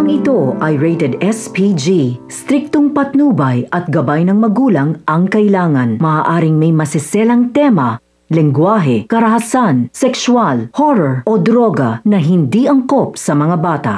Programang ito ay rated SPG. Striktong patnubay at gabay ng magulang ang kailangan. Maaaring may masiselang tema, lengguwahe, karahasan, sexual, horror o droga na hindi angkop sa mga bata.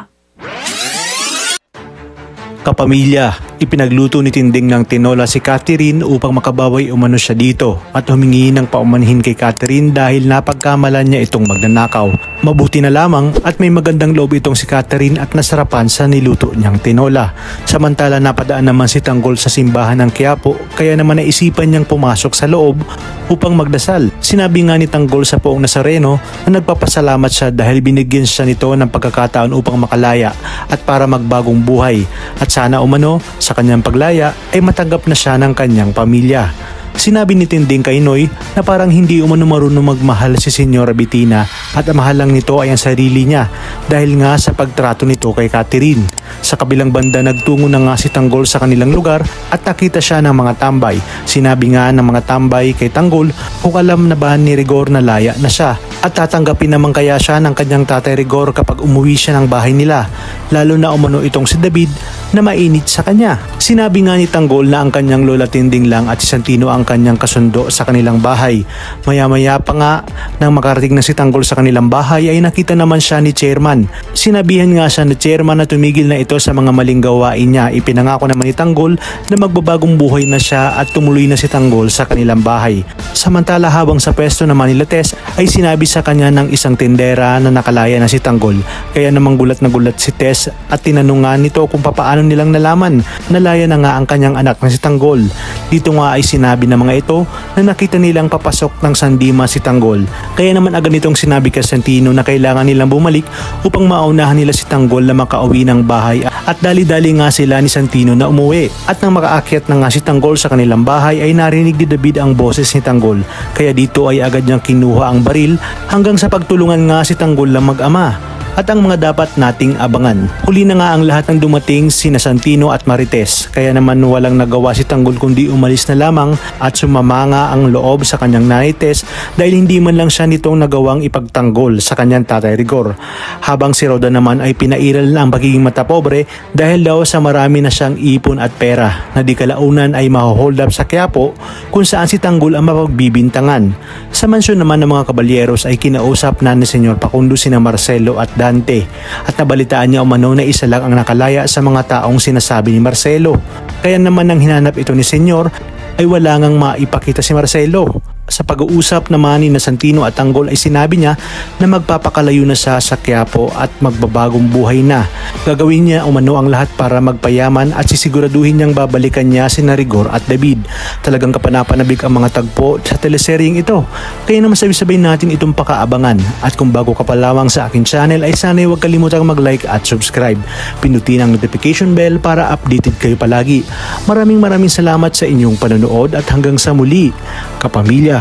Kapamilya, ipinagluto ni Tinding ng tinola si Catherine upang makabaway umano siya dito at humingi ng paumanhin kay Catherine dahil napagkamalan niya itong magnanakaw. Mabuti na lamang at may magandang loob itong si Catherine at nasarapan sa niluto niyang tinola. Samantala napadaan naman si Tanggol sa simbahan ng Quiapo kaya naman naisipan niyang pumasok sa loob upang magdasal. Sinabi nga ni Tanggol sa poong Nazareno na nagpapasalamat siya dahil binigyan siya nito ng pagkakataon upang makalaya at para magbagong buhay at sana umano sa kanyang paglaya ay matanggap na siya ng kanyang pamilya. Sinabi ni Tinding kay Noy na parang hindi umano marunong magmahal si Senyora Bettina at ang mahal lang nito ay ang sarili niya dahil nga sa pagtrato nito kay Catherine. Sa kabilang banda nagtungo na nga si Tanggol sa kanilang lugar at nakita siya ng mga tambay. Sinabi nga ng mga tambay kay Tanggol kung alam na ba ni Rigor na laya na siya at tatanggapin naman kaya siya ng kanyang tatay Rigor kapag umuwi siya ng bahay nila, lalo na umano itong si David na mainit sa kanya. Sinabi nga ni Tanggol na ang kanyang lola Tinding lang at si Santino ang kanyang kasundo sa kanilang bahay. Maya-maya pa nga nang makarating na si Tanggol sa kanilang bahay ay nakita naman siya ni Chairman. Sinabihan nga siya ni Chairman na tumigil na ito sa mga maling gawain niya. Ipinangako naman ni Tanggol na magbabagong buhay na siya at tumuloy na si Tanggol sa kanilang bahay. Samantala habang sa pwesto naman nila Tess ay sinabi sa kanya ng isang tindera na nakalaya na si Tanggol. Kaya namang gulat na gulat si Tess at tinanong nga nito kung papaano nilang nalaman na laya na nga ang kanyang anak na si Tanggol. Dito nga ay sinabi ng mga ito na nakita nilang papasok ng sandima si Tanggol. Kaya naman agad nitong sinabi kay Santino na kailangan nilang bumalik upang maunahan nila si Tanggol na makauwi ng bahay at dali-dali nga sila ni Santino na umuwi. At nang makaakyat na nga si Tanggol sa kanilang bahay ay narinig ni David ang boses ni Tanggol. Kaya dito ay agad niyang kinuha ang baril hanggang sa pagtulungan nga si Tanggol lang mag-ama. At ang mga dapat nating abangan. Huli na nga ang lahat ng dumating sina Santino at Marites. Kaya naman walang nagawa si Tanggol kundi umalis na lamang at sumama nga ang loob sa kanyang nanay Tess dahil hindi man lang siya nitong nagawang ipagtanggol sa kanyang tatay Rigor. Habang si Roda naman ay pinairal na ang pagiging matapobre dahil daw sa marami na siyang ipon at pera na di kalaunan ay maho-hold up sa Quiapo kung saan si Tanggol ang mapagbibintangan. Sa mansyon naman ng mga kabalyeros ay kinausap na ni Senyor Facundo sina Marcelo at Dante at nabalitaan niya umano na isa lang ang nakalaya sa mga taong sinasabi ni Marcelo. Kaya naman nang hinanap ito ni Senyor ay wala ngang maipakita si Marcelo. Sa pag-uusap naman ni Santino at Tanggol ay sinabi niya na magpapakalayo na siya sa Quiapo at magbabagong buhay na. Gagawin niya umano ang lahat para magpayaman at sisiguraduhin niyang babalikan niya sina Rigor at David. Talagang kapanapanabik ang mga tagpo sa teleseryeng ito. Kaya naman sabay-sabay natin itong pakaabangan. At kung bago ka pa lamang sa aking channel ay sana huwag kalimutang mag-like at subscribe. Pinutin ang notification bell para updated kayo palagi. Maraming salamat sa inyong panonood at hanggang sa muli, kapamilya.